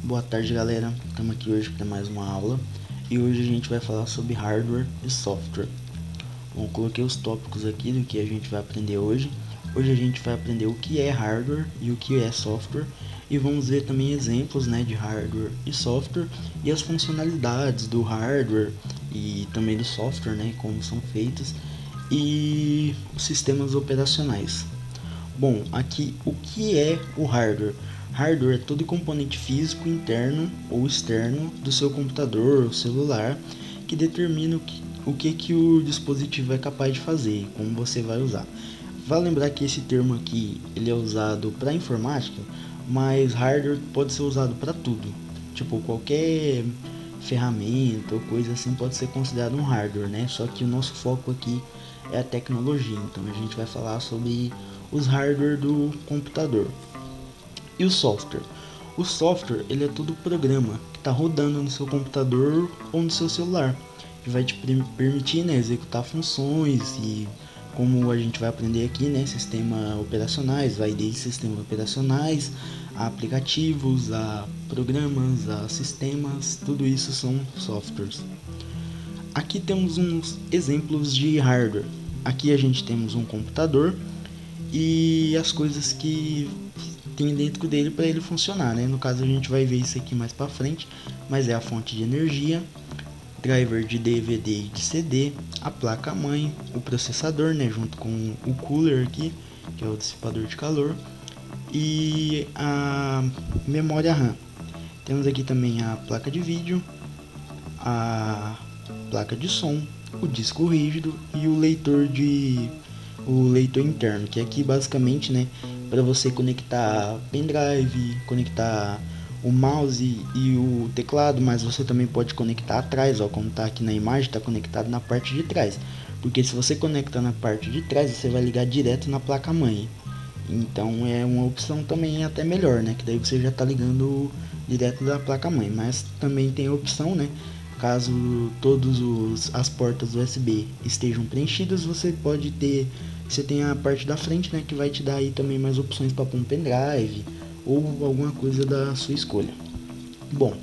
Boa tarde, galera. Estamos aqui hoje para mais uma aula e hoje a gente vai falar sobre hardware e software. Bom, coloquei os tópicos aqui do que a gente vai aprender hoje. Hoje a gente vai aprender o que é hardware e o que é software e vamos ver também exemplos, de hardware e software e as funcionalidades do hardware e também do software, como são feitos e os sistemas operacionais. Bom, aqui o que é o hardware? Hardware é todo componente físico interno ou externo do seu computador ou celular que determina o que o dispositivo é capaz de fazer e como você vai usar. Vale lembrar que esse termo aqui ele é usado para informática, mas hardware pode ser usado para tudo. Tipo, qualquer ferramenta ou coisa assim pode ser considerado um hardware, Só que o nosso foco aqui é a tecnologia, então a gente vai falar sobre os hardware do computador. E o software? O software ele é todo programa que está rodando no seu computador ou no seu celular, que vai te permitir executar funções e como a gente vai aprender aqui, sistemas operacionais, vai desde sistemas operacionais a aplicativos, a programas, a sistemas, tudo isso são softwares. Aqui temos uns exemplos de hardware. Aqui a gente temos um computador e as coisas que tem dentro dele para ele funcionar, No caso a gente vai ver isso aqui mais para frente, mas é a fonte de energia, driver de DVD e de CD, a placa-mãe, o processador, junto com o cooler aqui, que é o dissipador de calor, e a memória RAM. Temos aqui também a placa de vídeo, a placa de som, o disco rígido e o leitor interno, que aqui basicamente, para você conectar pendrive, conectar o mouse e o teclado, mas você também pode conectar atrás, como está aqui na imagem, está conectado na parte de trás, porque se você conectar na parte de trás, você vai ligar direto na placa-mãe, então é uma opção também até melhor, que daí você já está ligando direto da placa-mãe, mas também tem a opção, caso todas as portas USB estejam preenchidas, você tem a parte da frente, que vai te dar aí também mais opções para pôr um pendrive ou alguma coisa da sua escolha. Bom,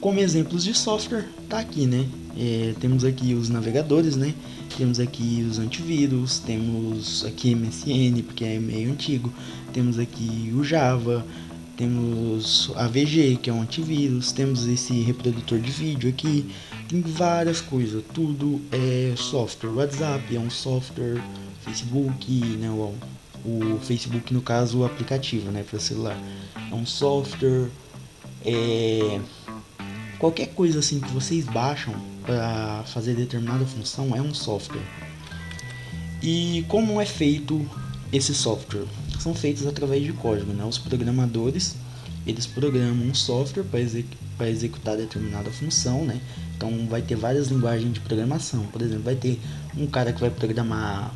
como exemplos de software, tá aqui, temos aqui os navegadores, temos aqui os antivírus, temos aqui MSN, porque é meio antigo, temos aqui o Java, temos a VG, que é um antivírus, temos esse reprodutor de vídeo aqui, tem várias coisas, tudo é software. O WhatsApp é um software, Facebook, o Facebook no caso o aplicativo, para celular, é um software, qualquer coisa assim que vocês baixam para fazer determinada função é um software. E como é feito esse software? São feitos através de código, Os programadores, eles programam um software para executar determinada função, Então vai ter várias linguagens de programação. Por exemplo, vai ter um cara que vai programar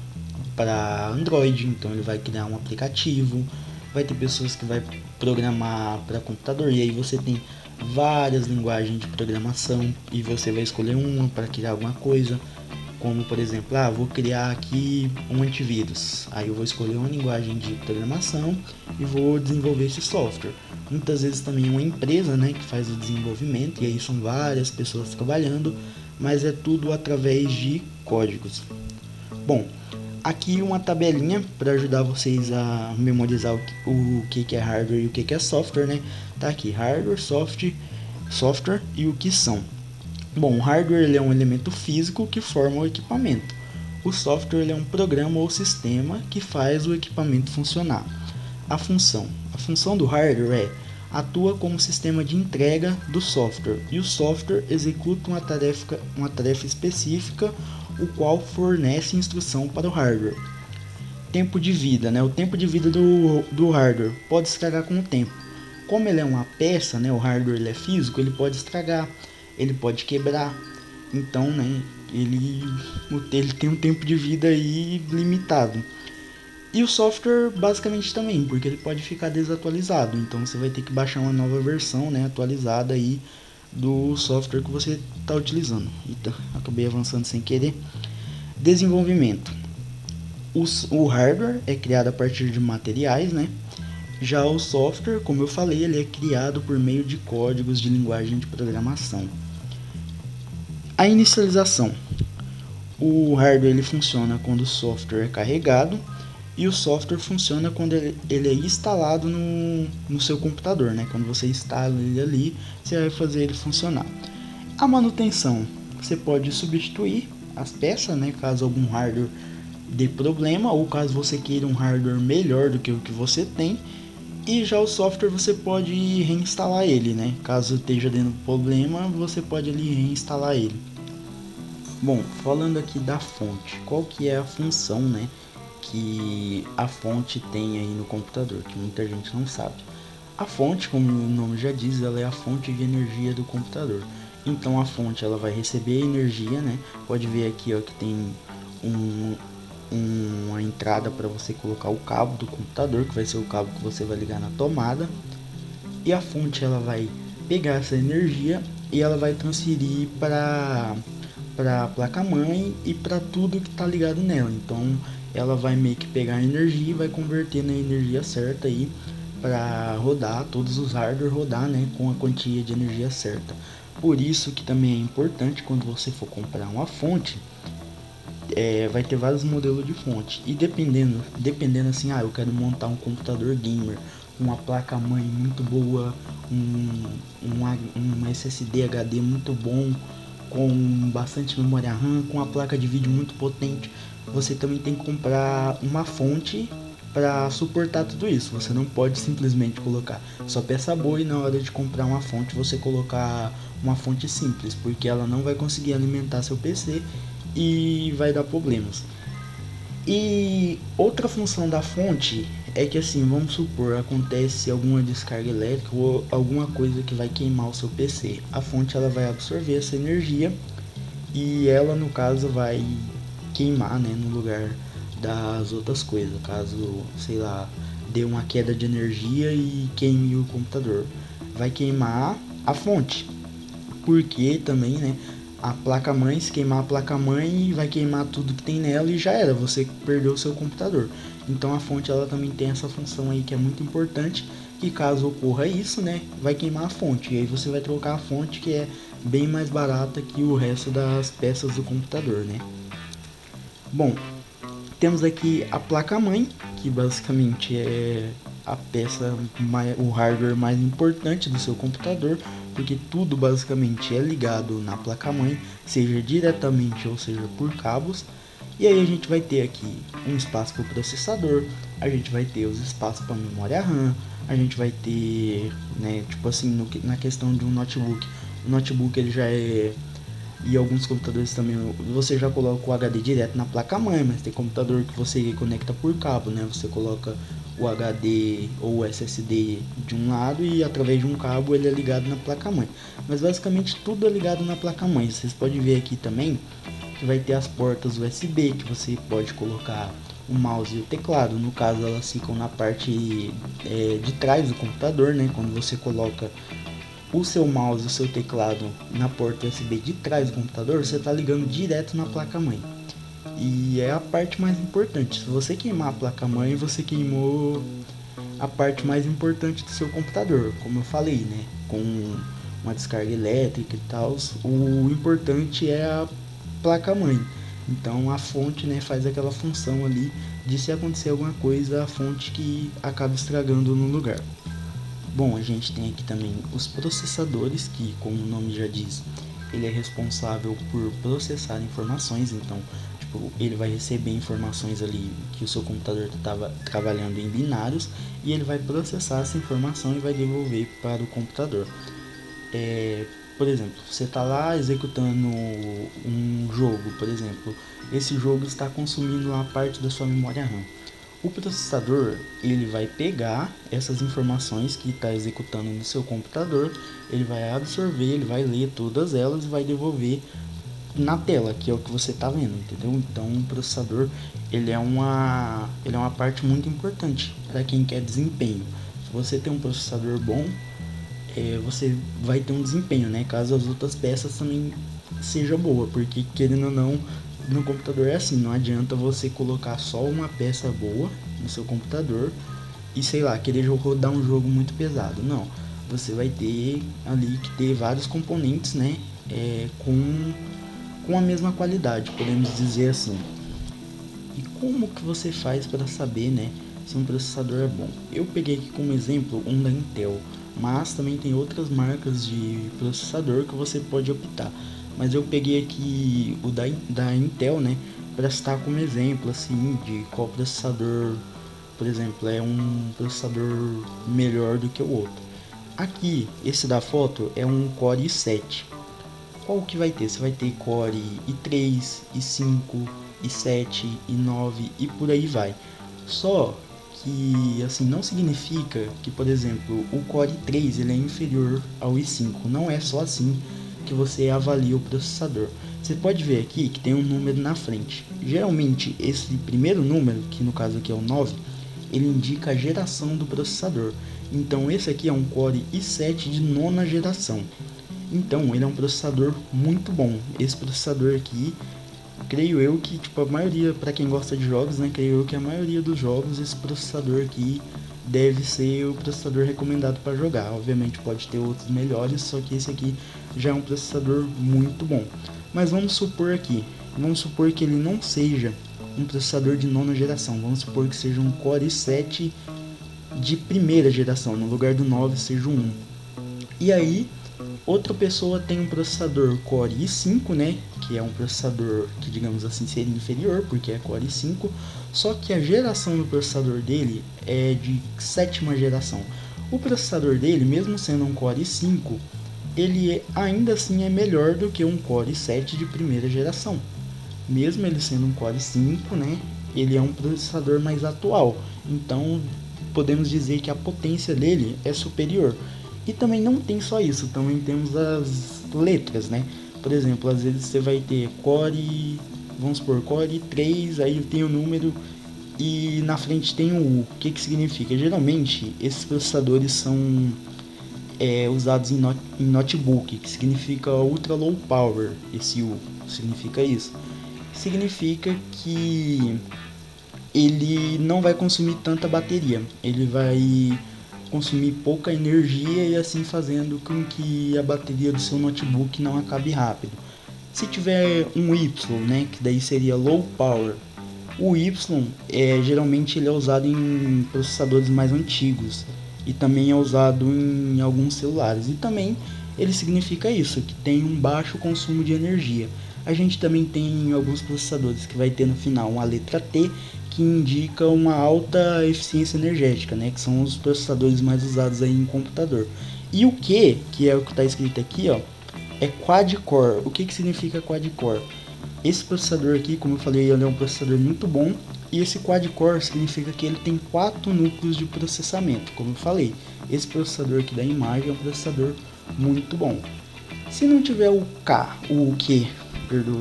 para Android, então ele vai criar um aplicativo. Vai ter pessoas que vai programar para computador, e aí você tem várias linguagens de programação e você vai escolher uma para criar alguma coisa, como por exemplo, vou criar aqui um antivírus, aí eu vou escolher uma linguagem de programação e vou desenvolver esse software. Muitas vezes também é uma empresa, que faz o desenvolvimento, e aí são várias pessoas trabalhando, mas é tudo através de códigos. Bom, aqui uma tabelinha para ajudar vocês a memorizar o que é hardware e o que é software, Tá aqui, hardware, software e o que são. Bom, o hardware ele é um elemento físico que forma o equipamento. O software ele é um programa ou sistema que faz o equipamento funcionar. A função do hardware atua como sistema de entrega do software, e o software executa uma tarefa específica, o qual fornece instrução para o hardware. Tempo de vida, O tempo de vida do hardware pode estragar com o tempo. Como ele é uma peça, o hardware ele é físico, ele pode estragar, ele pode quebrar. Então, ele tem um tempo de vida aí limitado. E o software basicamente também, porque ele pode ficar desatualizado. Então você vai ter que baixar uma nova versão, atualizada aí do software que você está utilizando. Eita, acabei avançando sem querer. Desenvolvimento. O hardware é criado a partir de materiais, Já o software, como eu falei, ele é criado por meio de códigos de linguagem de programação. A inicialização. O hardware ele funciona quando o software é carregado e o software funciona quando ele é instalado no seu computador, né? Quando você instala ele ali, você vai fazer ele funcionar. A manutenção, você pode substituir as peças, né? Caso algum hardware dê problema ou caso você queira um hardware melhor do que o que você tem. E já o software você pode reinstalar ele, né? Caso esteja dando problema, você pode ali reinstalar ele. Bom, falando aqui da fonte, qual que é a função, né, que a fonte tem aí no computador, que muita gente não sabe. A fonte, como o nome já diz, ela é a fonte de energia do computador. Então a fonte ela vai receber energia, né? Pode ver aqui ó, que tem uma entrada para você colocar o cabo do computador, que vai ser o cabo que você vai ligar na tomada. E a fonte ela vai pegar essa energia e ela vai transferir para a placa-mãe e para tudo que está ligado nela. Então ela vai meio que pegar a energia e vai converter na energia certa aí para rodar, todos os hardware rodar, né, com a quantia de energia certa. Por isso que também é importante quando você for comprar uma fonte, vai ter vários modelos de fonte e dependendo assim, eu quero montar um computador gamer, uma placa mãe muito boa, um SSD HD muito bom, com bastante memória RAM, com a placa de vídeo muito potente. Você também tem que comprar uma fonte para suportar tudo isso. Você não pode simplesmente colocar só peça boa e na hora de comprar uma fonte você colocar uma fonte simples, porque ela não vai conseguir alimentar seu PC e vai dar problemas. E outra função da fonte é que assim, vamos supor, acontece alguma descarga elétrica ou alguma coisa que vai queimar o seu PC. A fonte ela vai absorver essa energia e ela no caso vai queimar, né, no lugar das outras coisas. Caso, sei lá, dê uma queda de energia e queime o computador, vai queimar a fonte. Porque também, né, a placa-mãe, se queimar a placa-mãe, vai queimar tudo que tem nela e já era, você perdeu o seu computador. Então a fonte ela também tem essa função aí que é muito importante, que caso ocorra isso, né, vai queimar a fonte. E aí você vai trocar a fonte que é bem mais barata que o resto das peças do computador, né. Bom, temos aqui a placa-mãe, que basicamente é a peça, o hardware mais importante do seu computador, porque tudo basicamente é ligado na placa-mãe, seja diretamente ou seja por cabos. E aí a gente vai ter aqui um espaço para o processador, a gente vai ter os espaços para memória RAM, a gente vai ter, né, tipo assim, na questão de um notebook, o notebook ele já é, e alguns computadores também, você já coloca o HD direto na placa-mãe, mas tem computador que você conecta por cabo, né? Você coloca o HD ou o SSD de um lado e através de um cabo ele é ligado na placa-mãe. Mas basicamente tudo é ligado na placa-mãe. Vocês podem ver aqui também que vai ter as portas USB que você pode colocar o mouse e o teclado. No caso elas ficam na parte de trás do computador, né? Quando você coloca o seu mouse e o seu teclado na porta USB de trás do computador, você está ligando direto na placa-mãe. E é a parte mais importante. Se você queimar a placa-mãe, você queimou a parte mais importante do seu computador, como eu falei, né? Com uma descarga elétrica e tal, o importante é a placa-mãe. Então a fonte, né, faz aquela função ali de se acontecer alguma coisa, a fonte que acaba estragando no lugar. Bom, a gente tem aqui também os processadores, que como o nome já diz, ele é responsável por processar informações. Então, tipo, ele vai receber informações ali que o seu computador estava trabalhando em binários e ele vai processar essa informação e vai devolver para o computador. Por exemplo, você está lá executando um jogo, por exemplo, esse jogo está consumindo uma parte da sua memória RAM. O processador ele vai pegar essas informações que está executando no seu computador, ele vai absorver, ele vai ler todas elas e vai devolver na tela, que é o que você está vendo, entendeu? Então o processador ele é uma parte muito importante para quem quer desempenho. Se você tem um processador bom, você vai ter um desempenho, né? Caso as outras peças também seja boa, porque querendo ou não, no computador é assim, não adianta você colocar só uma peça boa no seu computador e sei lá, querer rodar um jogo muito pesado. Não, você vai ter ali que ter vários componentes, né, com a mesma qualidade, podemos dizer assim. E como que você faz para saber, né, se um processador é bom? Eu peguei aqui como exemplo um da Intel, mas também tem outras marcas de processador que você pode optar. Mas eu peguei aqui o da Intel, né, para citar como exemplo assim de qual processador, por exemplo, é um processador melhor do que o outro. Aqui, esse da foto é um Core i7. Qual que vai ter? Você vai ter Core i3, i5, i7, i9 e por aí vai. Só que assim não significa que, por exemplo, o Core i3 ele é inferior ao i5. Não é só assim que você avalia o processador. Você pode ver aqui que tem um número na frente. Geralmente esse primeiro número, que no caso aqui é o 9, ele indica a geração do processador. Então esse aqui é um Core i7 de nona geração. Então ele é um processador muito bom. Esse processador aqui, creio eu que tipo a maioria, para quem gosta de jogos, né, creio eu que a maioria dos jogos esse processador aqui deve ser o processador recomendado para jogar. Obviamente pode ter outros melhores, só que esse aqui já é um processador muito bom. Mas vamos supor que ele não seja um processador de nona geração. Vamos supor que seja um Core i7 de primeira geração, no lugar do 9 seja um 1. E aí outra pessoa tem um processador Core i5, né, que é um processador que, digamos assim, seria inferior, porque é Core i5, só que a geração do processador dele é de sétima geração. O processador dele, mesmo sendo um Core i5, ele ainda assim é melhor do que um Core i7 de primeira geração. Mesmo ele sendo um Core i5, né, ele é um processador mais atual, então podemos dizer que a potência dele é superior. E também não tem só isso, também temos as letras, né? Por exemplo, às vezes você vai ter Core, vamos supor, Core 3, aí tem o número e na frente tem o U. O que significa? Geralmente, esses processadores são usados em notebook, que significa Ultra Low Power, esse U, significa isso. Significa que ele não vai consumir tanta bateria, ele vai consumir pouca energia e assim fazendo com que a bateria do seu notebook não acabe rápido. Se tiver um Y, né, que daí seria low power, o Y geralmente ele é usado em processadores mais antigos e também é usado em alguns celulares, e também ele significa isso, que tem um baixo consumo de energia. A gente também tem alguns processadores que vai ter no final uma letra T, que indica uma alta eficiência energética, né, que são os processadores mais usados aí em computador. E o Q, que é o que está escrito aqui, ó, é quad-core. O que significa quad-core? Esse processador aqui, como eu falei, ele é um processador muito bom, e esse quad-core significa que ele tem 4 núcleos de processamento. Como eu falei, esse processador aqui da imagem é um processador muito bom. Se não tiver o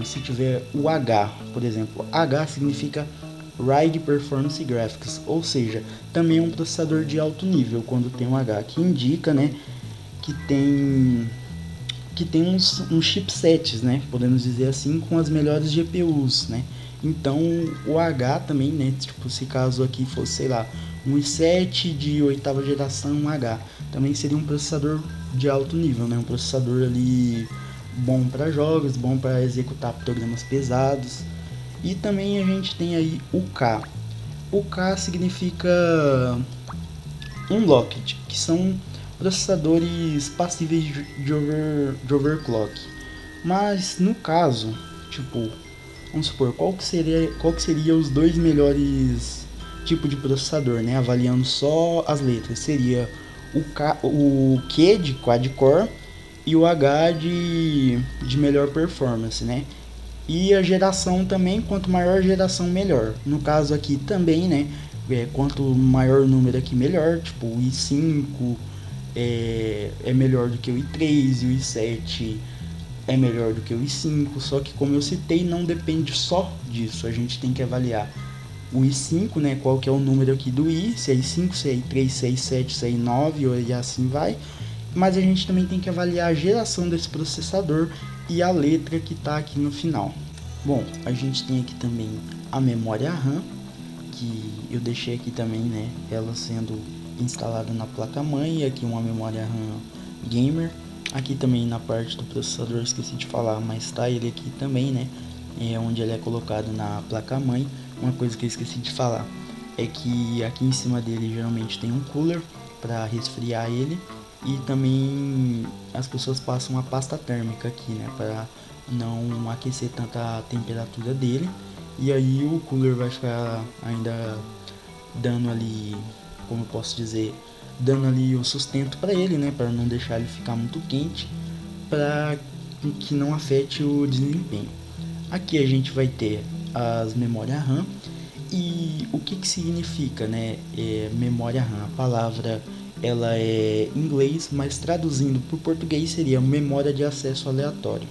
se tiver o H, por exemplo, H significa High Performance Graphics, ou seja, também é um processador de alto nível quando tem um H, que indica, né, que tem uns chipsets, né, podemos dizer assim, com as melhores GPUs, né. Então o H também, né, tipo, se caso aqui fosse, sei lá, um i7 de oitava geração, um H, também seria um processador de alto nível, né, um processador ali bom para jogos, bom para executar programas pesados. E também a gente tem aí o K. O K significa unlocked, que são processadores passíveis de overclock. Mas no caso, tipo, vamos supor, qual que seria os dois melhores tipos de processador, né? Avaliando só as letras, seria o Q de quad-core e o H de melhor performance, né? E a geração também, quanto maior a geração, melhor. No caso aqui também, né? Quanto maior o número aqui, melhor. Tipo, o i5 é melhor do que o i3 e o i7 é melhor do que o i5. Só que, como eu citei, não depende só disso. A gente tem que avaliar o i5, né? Qual que é o número aqui do i, se é i5, se é i3, se é i7, se é i9 e assim vai. Mas a gente também tem que avaliar a geração desse processador e a letra que está aqui no final. Bom, a gente tem aqui também a memória RAM, que eu deixei aqui também, né, ela sendo instalada na placa-mãe, e aqui uma memória RAM gamer. Aqui também na parte do processador, esqueci de falar, mas tá ele aqui também, né, onde ele é colocado na placa-mãe. Uma coisa que eu esqueci de falar é que aqui em cima dele geralmente tem um cooler para resfriar ele, e também as pessoas passam uma pasta térmica aqui, né, para não aquecer tanta a temperatura dele. E aí o cooler vai ficar ainda dando ali, como eu posso dizer, dando ali o sustento para ele, né, para não deixar ele ficar muito quente, para que não afete o desempenho. Aqui a gente vai ter as memórias RAM. E o que significa, né, memória RAM? A palavra ela é em inglês, mas traduzindo para o português seria memória de acesso aleatório.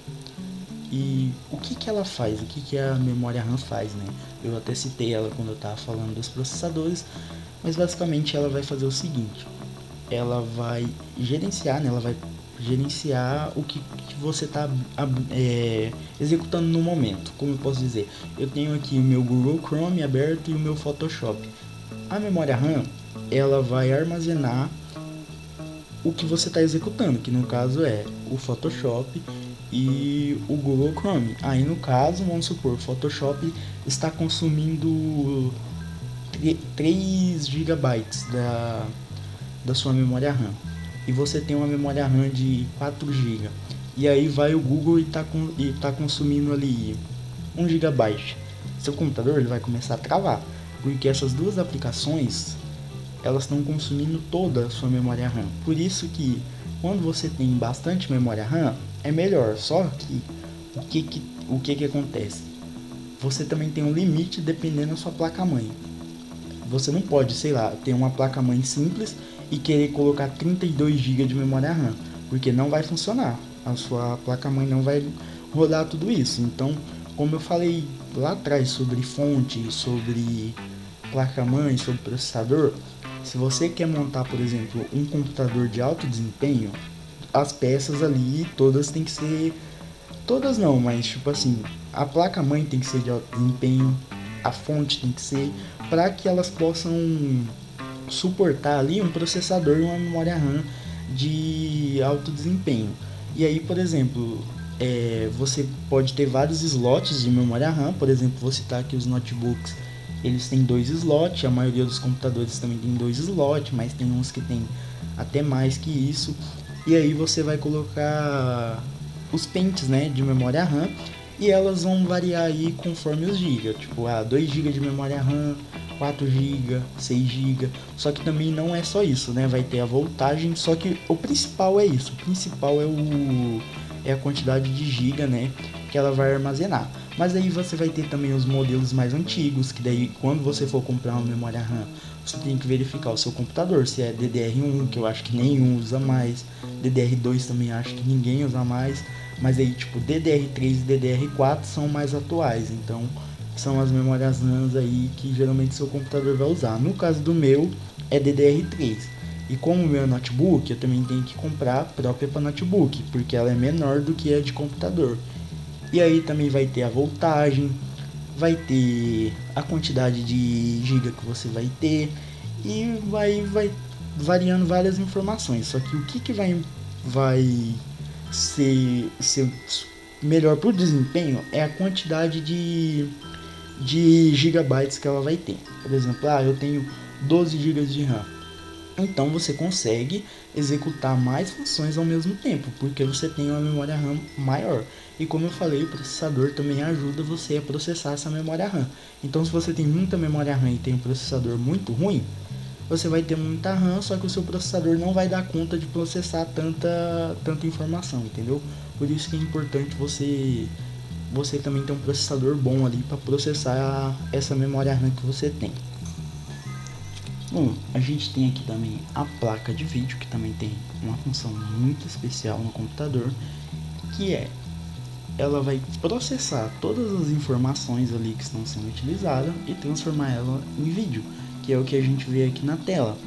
E o que ela faz? O que a memória RAM faz, né? Eu até citei ela quando eu estava falando dos processadores, mas basicamente ela vai fazer o seguinte: ela vai gerenciar, né? Ela vai gerenciar o que você está executando no momento. Como eu posso dizer? Eu tenho aqui o meu Google Chrome aberto e o meu Photoshop. A memória RAM, ela vai armazenar o que você está executando, que no caso é o Photoshop e o Google Chrome. Aí no caso, vamos supor, o Photoshop está consumindo 3 GB da sua memória RAM, e você tem uma memória RAM de 4 GB, e aí vai o Google e tá consumindo ali 1 GB. Seu computador ele vai começar a travar, porque essas duas aplicações elas estão consumindo toda a sua memória RAM. Por isso que quando você tem bastante memória RAM é melhor. Só que o que acontece? Você também tem um limite dependendo da sua placa-mãe. Você não pode, sei lá, ter uma placa-mãe simples e querer colocar 32 GB de memória RAM, porque não vai funcionar. A sua placa-mãe não vai rodar tudo isso. Então, como eu falei lá atrás sobre fonte, sobre placa-mãe, sobre processador, se você quer montar, por exemplo, um computador de alto desempenho, as peças ali todas tem que ser, todas não, mas tipo assim, a placa-mãe tem que ser de alto desempenho, a fonte tem que ser, para que elas possam suportar ali um processador e uma memória RAM de alto desempenho. E aí, por exemplo, você pode ter vários slots de memória RAM. Por exemplo, vou citar aqui os notebooks, eles têm 2 slots, a maioria dos computadores também tem 2 slots, mas tem uns que tem até mais que isso. E aí você vai colocar os pentes, né, de memória RAM, e elas vão variar aí conforme os GB, tipo 2 GB de memória RAM, 4 GB, 6 GB. Só que também não é só isso, né? Vai ter a voltagem, só que o principal é isso. O principal é a quantidade de GB, né, que ela vai armazenar. Mas aí você vai ter também os modelos mais antigos, que daí quando você for comprar uma memória RAM, você tem que verificar o seu computador, se é DDR1, que eu acho que nenhum usa mais, DDR2 também acho que ninguém usa mais, mas aí tipo DDR3 e DDR4 são mais atuais, então são as memórias RAMs aí que geralmente seu computador vai usar. No caso do meu é DDR3. E como o meu é notebook, eu também tenho que comprar a própria para notebook, porque ela é menor do que a de computador. E aí também vai ter a voltagem, vai ter a quantidade de giga que você vai ter, e vai variando várias informações. Só que o que vai ser melhor para o desempenho é a quantidade de gigabytes que ela vai ter. Por exemplo, eu tenho 12 GB de RAM. Então você consegue executar mais funções ao mesmo tempo, porque você tem uma memória RAM maior. E como eu falei, o processador também ajuda você a processar essa memória RAM. Então se você tem muita memória RAM e tem um processador muito ruim, você vai ter muita RAM, só que o seu processador não vai dar conta de processar tanta informação, entendeu? Por isso que é importante você também ter um processador bom ali para processar essa memória RAM que você tem. Bom, a gente tem aqui também a placa de vídeo, que também tem uma função muito especial no computador, que ela vai processar todas as informações ali que estão sendo utilizadas e transformar ela em vídeo, que é o que a gente vê aqui na tela,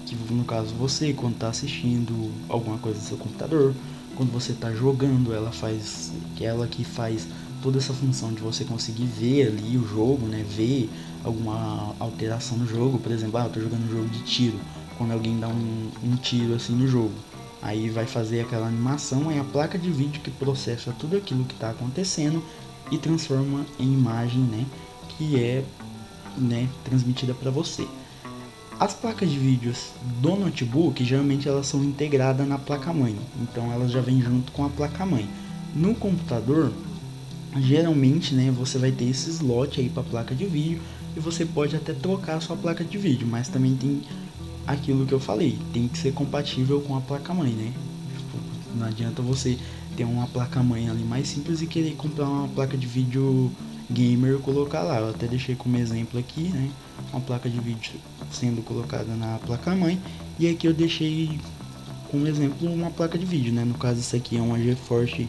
que no caso você, quando está assistindo alguma coisa no seu computador, quando você está jogando, ela que faz toda essa função de você conseguir ver ali o jogo, né, ver alguma alteração no jogo. Por exemplo, eu tô jogando um jogo de tiro, quando alguém dá um tiro assim no jogo, aí vai fazer aquela animação, é a placa de vídeo que processa tudo aquilo que está acontecendo e transforma em imagem, né, que é, né, transmitida para você. As placas de vídeos do notebook, geralmente elas são integradas na placa-mãe, então elas já vêm junto com a placa-mãe. No computador, geralmente, né, você vai ter esse slot aí para placa de vídeo e você pode até trocar a sua placa de vídeo, mas também tem aquilo que eu falei, tem que ser compatível com a placa-mãe, né? Não adianta você ter uma placa-mãe ali mais simples e querer comprar uma placa de vídeo gamer e colocar lá. Eu até deixei como exemplo aqui, né, uma placa de vídeo sendo colocada na placa-mãe, e aqui eu deixei como exemplo uma placa de vídeo, né? No caso, isso aqui é uma GeForce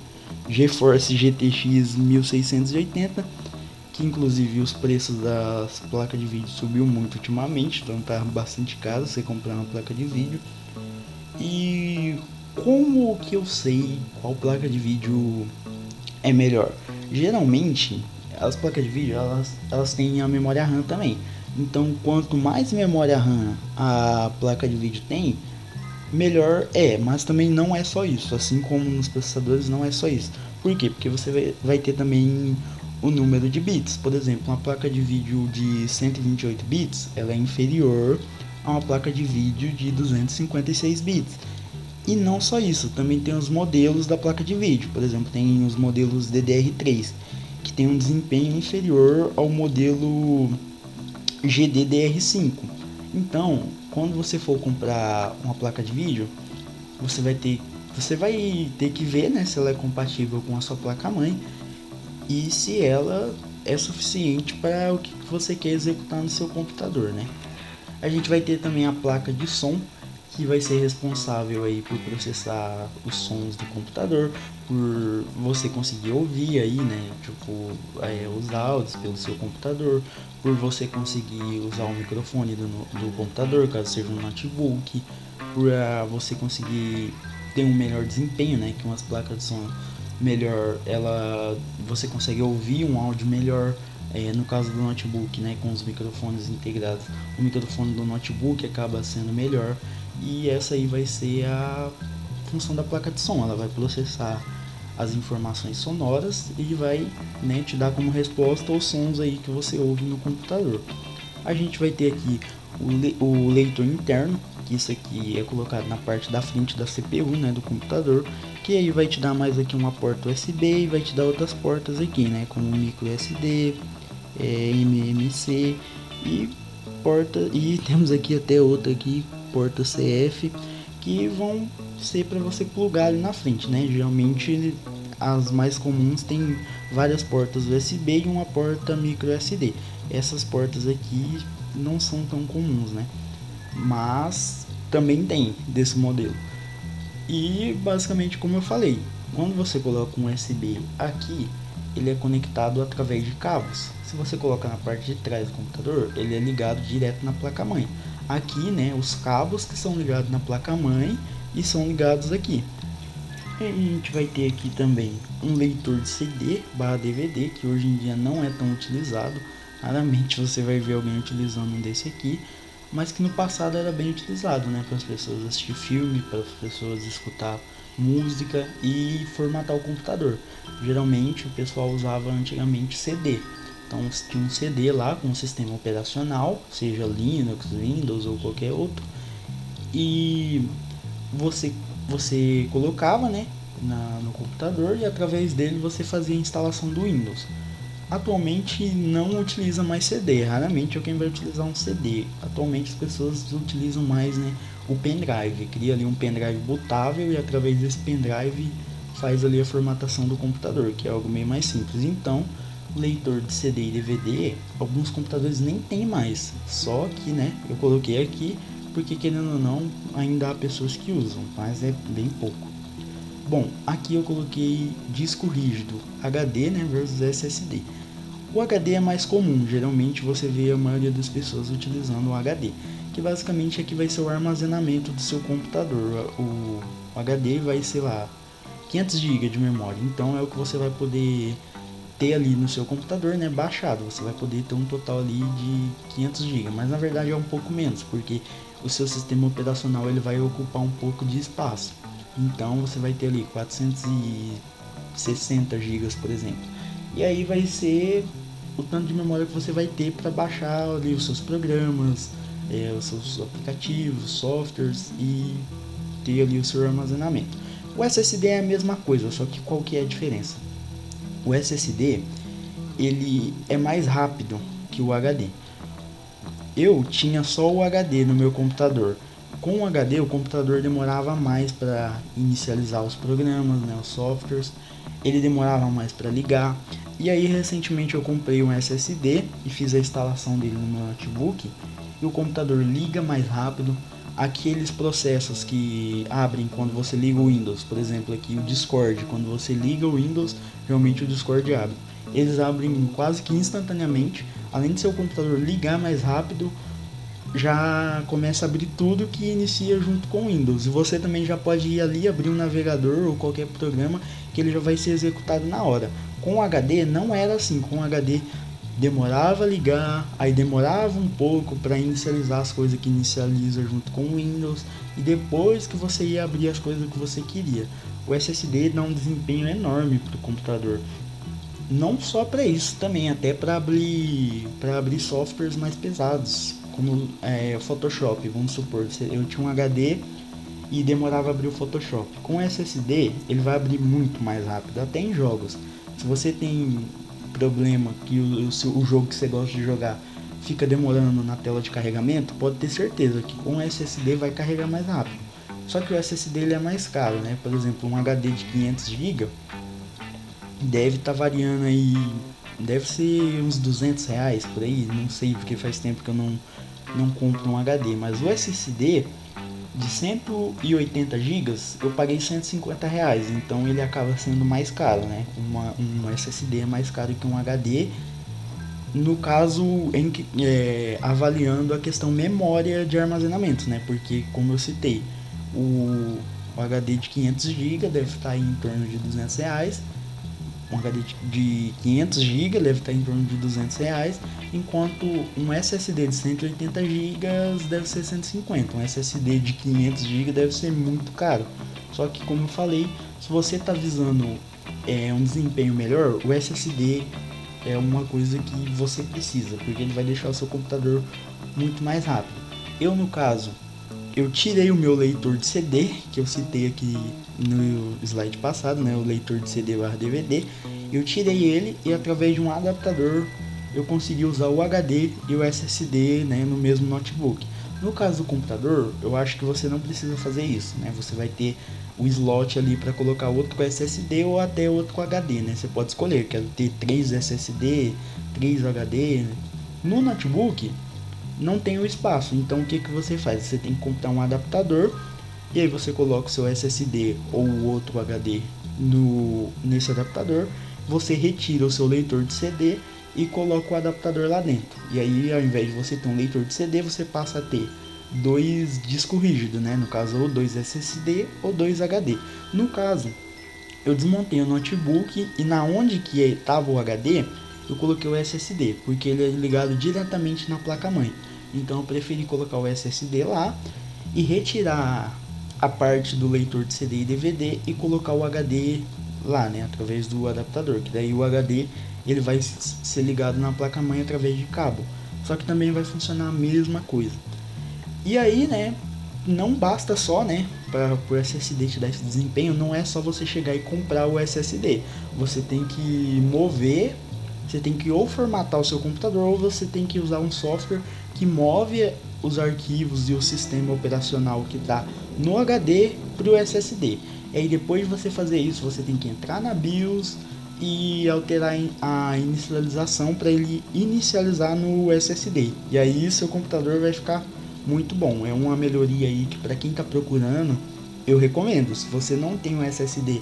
GTX 1680, que inclusive os preços das placas de vídeo subiu muito ultimamente, então tá bastante caro você comprar uma placa de vídeo. E como que eu sei qual placa de vídeo é melhor? Geralmente as placas de vídeo elas têm a memória RAM também, então quanto mais memória RAM a placa de vídeo tem, melhor é. Mas também não é só isso, assim como nos processadores não é só isso. Por quê? Porque você vai ter também o número de bits. Por exemplo, uma placa de vídeo de 128 bits, ela é inferior a uma placa de vídeo de 256 bits. E não só isso, também tem os modelos da placa de vídeo. Por exemplo, tem os modelos DDR3, que tem um desempenho inferior ao modelo GDDR5. Então, quando você for comprar uma placa de vídeo, você vai ter que ver, né, se ela é compatível com a sua placa-mãe e se ela é suficiente para o que você quer executar no seu computador, né? A gente vai ter também a placa de som, que vai ser responsável aí por processar os sons do computador, por você conseguir ouvir aí, né, tipo, os áudios pelo seu computador, por você conseguir usar o microfone do computador, caso seja um notebook, por você conseguir ter um melhor desempenho, né, que umas placas de som melhor, você consegue ouvir um áudio melhor. No caso do notebook, né, com os microfones integrados, o microfone do notebook acaba sendo melhor, e essa aí vai ser a função da placa de som. Ela vai processar as informações sonoras e vai, né, te dar como resposta os sons aí que você ouve no computador. A gente vai ter aqui o leitor interno, que isso aqui é colocado na parte da frente da CPU, né, do computador, que aí vai te dar mais aqui uma porta USB e vai te dar outras portas aqui, né, como micro SD, MMC e porta, e temos aqui até outra aqui, porta CF, que vão ser para você plugar ali na frente, né? Geralmente as mais comuns tem várias portas USB e uma porta micro SD. Essas portas aqui não são tão comuns, né? Mas também tem desse modelo. E basicamente, como eu falei, quando você coloca um USB aqui, ele é conectado através de cabos. Se você colocar na parte de trás do computador, ele é ligado direto na placa-mãe. Aqui, né, os cabos que são ligados na placa-mãe e são ligados aqui. E a gente vai ter aqui também um leitor de CD/DVD, que hoje em dia não é tão utilizado. Raramente você vai ver alguém utilizando um desse aqui, mas que no passado era bem utilizado, né, para as pessoas assistir filme, para as pessoas escutar música e formatar o computador. Geralmente o pessoal usava antigamente CD. Então tinha um CD lá com um sistema operacional, seja Linux, Windows ou qualquer outro, e você colocava, né, no computador, e através dele você fazia a instalação do Windows. Atualmente não utiliza mais CD, raramente alguém vai utilizar um CD. Atualmente as pessoas utilizam mais, né, o pendrive, cria ali um pendrive bootável e através desse pendrive faz ali a formatação do computador, que é algo meio mais simples. Então, leitor de CD e DVD, alguns computadores nem tem mais, só que, né, eu coloquei aqui porque, querendo ou não, ainda há pessoas que usam, mas é bem pouco. Bom, aqui eu coloquei disco rígido, HD, né, versus SSD. O HD é mais comum, geralmente você vê a maioria das pessoas utilizando o HD, que basicamente aqui vai ser o armazenamento do seu computador. O HD vai ser lá 500 GB de memória, então é o que você vai poder ter ali no seu computador, né, baixado. Você vai poder ter um total ali de 500 GB, mas na verdade é um pouco menos, porque o seu sistema operacional ele vai ocupar um pouco de espaço. Então você vai ter ali 460 GB, por exemplo. E aí vai ser o tanto de memória que você vai ter para baixar ali os seus programas, os seus aplicativos, softwares e ter ali o seu armazenamento. O SSD é a mesma coisa, só que qual que é a diferença? O SSD ele é mais rápido que o HD. Eu tinha só o HD no meu computador. Com o HD o computador demorava mais para inicializar os programas, né, os softwares. Ele demorava mais para ligar. E aí recentemente eu comprei um SSD e fiz a instalação dele no meu notebook. E o computador liga mais rápido. Aqueles processos que abrem quando você liga o Windows, por exemplo aqui o Discord, quando você liga o Windows, realmente o Discord abre. Eles abrem quase que instantaneamente. Além de seu computador ligar mais rápido, já começa a abrir tudo que inicia junto com o Windows. E você também já pode ir ali abrir um navegador ou qualquer programa que ele já vai ser executado na hora. Com o HD não era assim. Com o HD demorava a ligar, aí demorava um pouco para inicializar as coisas que inicializa junto com o Windows, e depois que você ia abrir as coisas que você queria. O SSD dá um desempenho enorme para o computador. Não só para isso, também até para abrir softwares mais pesados, como o Photoshop. Vamos supor, eu tinha um HD e demorava a abrir o Photoshop. Com o SSD ele vai abrir muito mais rápido, até em jogos. Se você tem problema que o jogo que você gosta de jogar fica demorando na tela de carregamento, pode ter certeza que com o SSD vai carregar mais rápido. Só que o SSD ele é mais caro, né? Por exemplo, um HD de 500 GB deve estar variando aí, deve ser uns R$200 por aí, não sei, porque faz tempo que eu não compro um HD, mas o SSD de 180 GB eu paguei R$150, então ele acaba sendo mais caro, né? Um SSD é mais caro que um HD, no caso avaliando a questão memória de armazenamento, né? Porque como eu citei, o HD de 500 GB deve estar em torno de R$200, um HD de 500 GB deve estar em torno de R$200, enquanto um SSD de 180 GB deve ser 150. Um SSD de 500 GB deve ser muito caro. Só que, como eu falei, se você está visando um desempenho melhor, o SSD é uma coisa que você precisa, porque ele vai deixar o seu computador muito mais rápido. Eu, no caso, eu tirei o meu leitor de CD, que eu citei aqui no slide passado, né, o leitor de CD/DVD, eu tirei ele e através de um adaptador eu consegui usar o HD e o SSD, né, no mesmo notebook. No caso do computador, eu acho que você não precisa fazer isso, né? Você vai ter o slot ali para colocar outro com SSD ou até outro com HD, né? Você pode escolher, quero ter 3 SSD, 3 HD. No notebook não tem o espaço, então o que você faz? Você tem que comprar um adaptador e aí você coloca o seu SSD ou o outro HD nesse adaptador, você retira o seu leitor de CD e coloca o adaptador lá dentro. E aí, ao invés de você ter um leitor de CD, você passa a ter 2 discos rígidos, né? No caso, ou 2 SSD ou 2 HD. No caso, eu desmontei o notebook e na onde que estava o HD, eu coloquei o SSD, porque ele é ligado diretamente na placa-mãe. Então eu preferi colocar o SSD lá e retirar a parte do leitor de CD e DVD e colocar o HD lá, né, através do adaptador, que daí o HD ele vai ser ligado na placa-mãe através de cabo. Só que também vai funcionar a mesma coisa. E aí, né, não basta só, né, para o SSD te dar esse desempenho, não é só você chegar e comprar o SSD. Você tem que mover, você tem que ou formatar o seu computador ou você tem que usar um software que move os arquivos e o sistema operacional que está no HD para o SSD. E aí depois de você fazer isso, você tem que entrar na BIOS e alterar a inicialização para ele inicializar no SSD. E aí seu computador vai ficar muito bom. É uma melhoria aí que para quem está procurando, eu recomendo. Se você não tem um SSD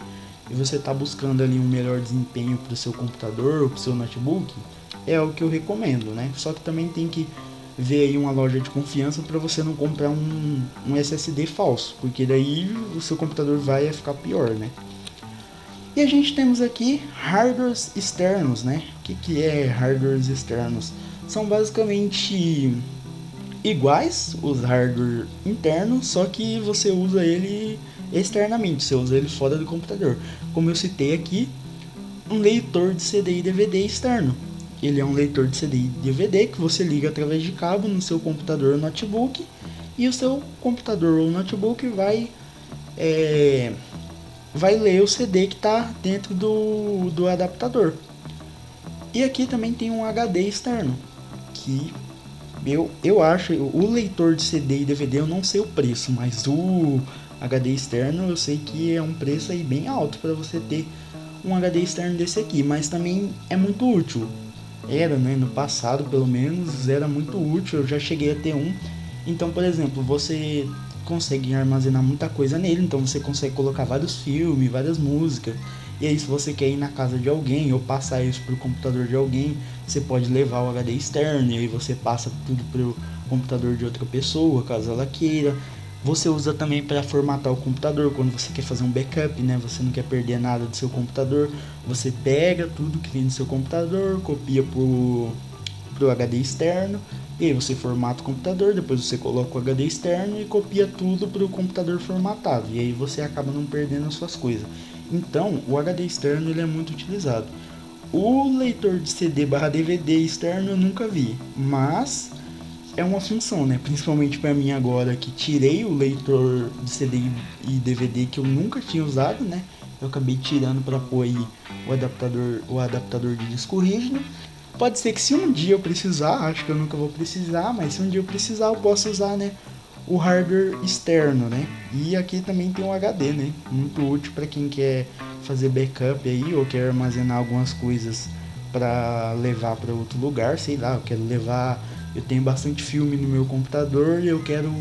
e você está buscando ali um melhor desempenho para o seu computador ou para o seu notebook, é o que eu recomendo, né? Só que também tem que ver aí uma loja de confiança para você não comprar um SSD falso, porque daí o seu computador vai ficar pior, né? E a gente temos aqui hardwares externos, né? O que é hardwares externos? São basicamente iguais os hardware internos, só que você usa ele externamente, você usa ele fora do computador. Como eu citei aqui, um leitor de CD e DVD externo. Ele é um leitor de CD e DVD que você liga através de cabo no seu computador ou notebook, e o seu computador ou notebook vai ler o CD que está dentro do adaptador. E aqui também tem um HD externo, que eu acho, o leitor de CD e DVD eu não sei o preço, mas o HD externo eu sei que é um preço aí bem alto para você ter um HD externo desse aqui, mas também é muito útil. Era, né, no passado pelo menos, era muito útil, eu já cheguei a ter um. Então, por exemplo, você consegue armazenar muita coisa nele, então você consegue colocar vários filmes, várias músicas. E aí, se você quer ir na casa de alguém ou passar isso pro computador de alguém, você pode levar o HD externo e aí você passa tudo pro computador de outra pessoa, caso ela queira. Você usa também para formatar o computador quando você quer fazer um backup, né? Você não quer perder nada do seu computador. Você pega tudo que tem no seu computador, copia pro HD externo, e aí você formata o computador, depois você coloca o HD externo e copia tudo pro computador formatado. E aí você acaba não perdendo as suas coisas. Então, o HD externo ele é muito utilizado. O leitor de CD/DVD externo eu nunca vi, mas é uma função, né? Principalmente para mim agora que tirei o leitor de CD e DVD que eu nunca tinha usado, né? Eu acabei tirando para pôr aí o adaptador de disco rígido. Pode ser que se um dia eu precisar, acho que eu nunca vou precisar, mas se um dia eu precisar eu posso usar, né, o hardware externo, né? E aqui também tem um HD, né? Muito útil para quem quer fazer backup aí ou quer armazenar algumas coisas para levar para outro lugar, sei lá, eu tenho bastante filme no meu computador e eu quero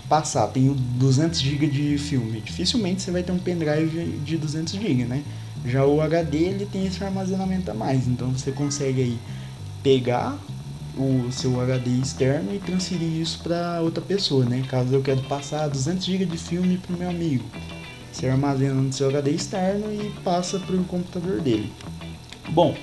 passar, tenho 200 GB de filme. Dificilmente você vai ter um pendrive de 200 GB, né? Já o HD ele tem esse armazenamento a mais, então você consegue aí pegar o seu HD externo e transferir isso para outra pessoa, né? Caso eu quero passar 200 GB de filme para o meu amigo, você armazena no seu HD externo e passa para o computador dele. Bom,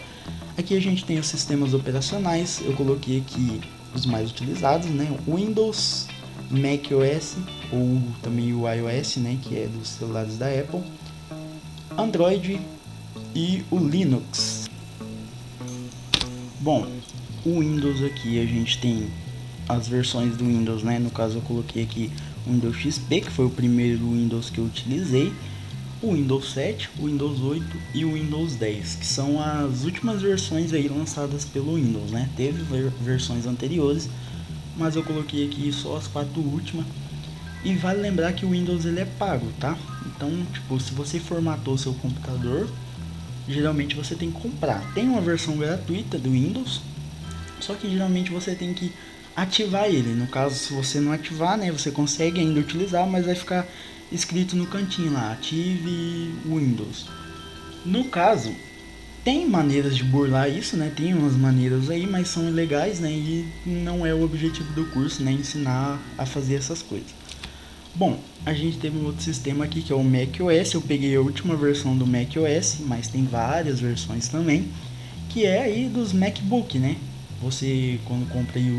aqui a gente tem os sistemas operacionais, eu coloquei aqui os mais utilizados, né? Windows, macOS ou também o iOS, né? Que é dos celulares da Apple, Android e o Linux. Bom, o Windows aqui a gente tem as versões do Windows, né? No caso eu coloquei aqui o Windows XP, que foi o primeiro Windows que eu utilizei, o Windows 7, o Windows 8 e o Windows 10, que são as últimas versões aí lançadas pelo Windows, né? Teve versões anteriores, mas eu coloquei aqui só as 4 últimas. E vale lembrar que o Windows ele é pago, tá? Então, tipo, se você formatou seu computador, geralmente você tem que comprar. Tem uma versão gratuita do Windows, só que geralmente você tem que ativar ele. No caso, se você não ativar, né, você consegue ainda utilizar, mas vai ficar escrito no cantinho lá, ative Windows. No caso, tem maneiras de burlar isso, né? Tem umas maneiras aí, mas são ilegais, né? E não é o objetivo do curso, né? Ensinar a fazer essas coisas. Bom, a gente teve um outro sistema aqui que é o macOS. Eu peguei a última versão do macOS, mas tem várias versões também, que é aí dos MacBook, né? Você quando compra aí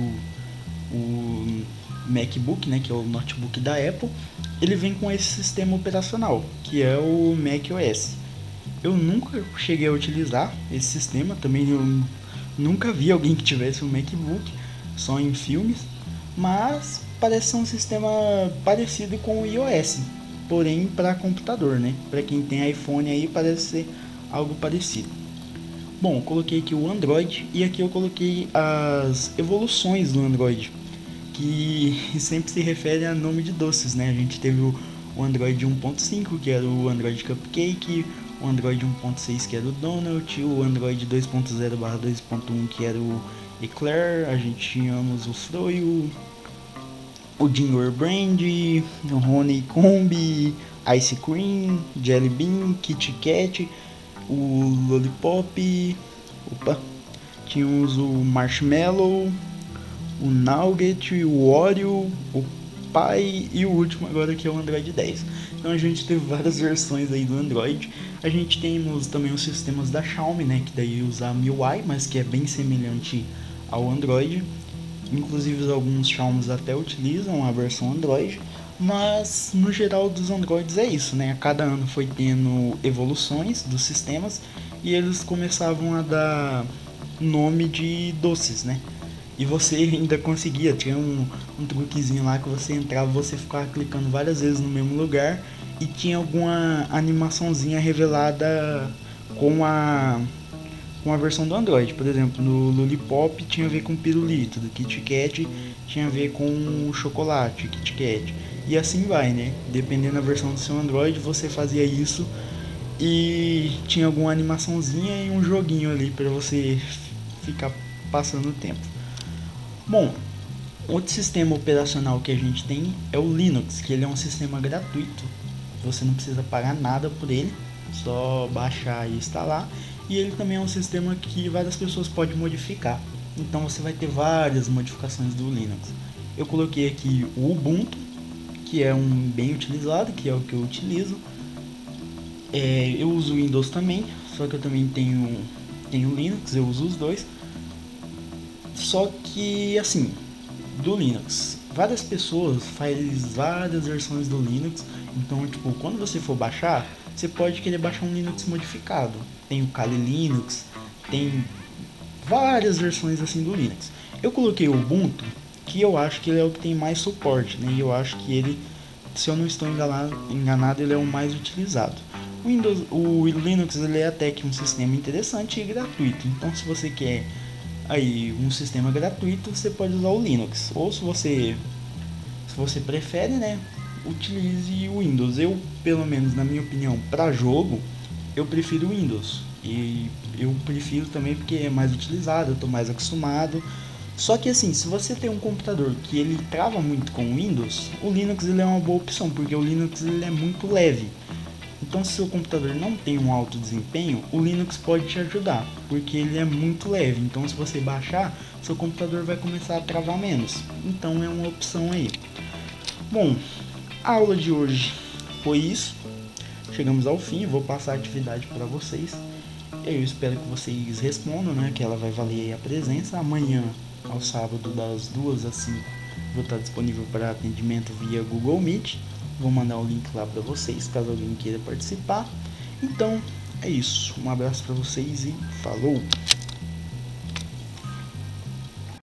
o MacBook, né, que é o notebook da Apple, ele vem com esse sistema operacional, que é o macOS. Eu nunca cheguei a utilizar esse sistema, também eu nunca vi alguém que tivesse um MacBook, só em filmes, mas parece ser um sistema parecido com o iOS, porém para computador, né? Para quem tem iPhone aí parece ser algo parecido. Bom, coloquei aqui o Android e aqui eu coloquei as evoluções do Android, que sempre se refere a nome de doces, né? A gente teve o Android 1.5, que era o Android Cupcake, o Android 1.6, que era o Donut, o Android 2.0/2.1, que era o Eclair, a gente tínhamos o Froyo, o Ginger Brand, o Honeycomb, Ice Cream, Jelly Bean, Kit Kat, o Lollipop, tínhamos o Marshmallow, o Nugget, o Oreo, o Pie e o último agora que é o Android 10. Então a gente teve várias versões aí do Android. A gente temos também os sistemas da Xiaomi, né, que daí usa a MIUI, mas que é bem semelhante ao Android. Inclusive alguns Xiaomis até utilizam a versão Android, mas no geral dos Androids é isso, né? A cada ano foi tendo evoluções dos sistemas e eles começavam a dar nome de doces, né? E você ainda conseguia, tinha um truquezinho lá que você entrava, você ficava clicando várias vezes no mesmo lugar e tinha alguma animaçãozinha revelada com a versão do Android. Por exemplo, no Lollipop tinha a ver com pirulito, do Kit Kat tinha a ver com o chocolate, Kit Kat. E assim vai, né? Dependendo da versão do seu Android, você fazia isso e tinha alguma animaçãozinha e um joguinho ali para você ficar passando o tempo. Bom, outro sistema operacional que a gente tem é o Linux, que ele é um sistema gratuito. Você não precisa pagar nada por ele, só baixar e instalar. E ele também é um sistema que várias pessoas podem modificar. Então você vai ter várias modificações do Linux. Eu coloquei aqui o Ubuntu, que é um bem utilizado, que é o que eu utilizo. Eu uso o Windows também, só que eu também tenho Linux, eu uso os dois. Só que assim, do Linux, várias pessoas fazem várias versões do Linux. Então, tipo, quando você for baixar, você pode querer baixar um Linux modificado. Tem o Kali Linux, tem várias versões assim do Linux. Eu coloquei o Ubuntu, que eu acho que ele é o que tem mais suporte, né? E eu acho que ele, se eu não estou enganado, ele é o mais utilizado. O Linux ele é até que um sistema interessante e gratuito. Então, se você quer aí um sistema gratuito, você pode usar o Linux. Ou se você prefere, né, utilize o Windows. Eu, pelo menos na minha opinião, para jogo, eu prefiro o Windows. E eu prefiro também porque é mais utilizado, eu estou mais acostumado. Só que assim, se você tem um computador que ele trava muito com o Windows, o Linux ele é uma boa opção, porque o Linux ele é muito leve. Então, se seu computador não tem um alto desempenho, o Linux pode te ajudar, porque ele é muito leve. Então, se você baixar, seu computador vai começar a travar menos. Então, é uma opção aí. Bom, a aula de hoje foi isso. Chegamos ao fim, vou passar a atividade para vocês. Eu espero que vocês respondam, né? Que ela vai valer a presença. Amanhã, ao sábado, das 2 às 5, vou estar disponível para atendimento via Google Meet. Vou mandar o link lá para vocês, caso alguém queira participar. Então, é isso. Um abraço para vocês e falou!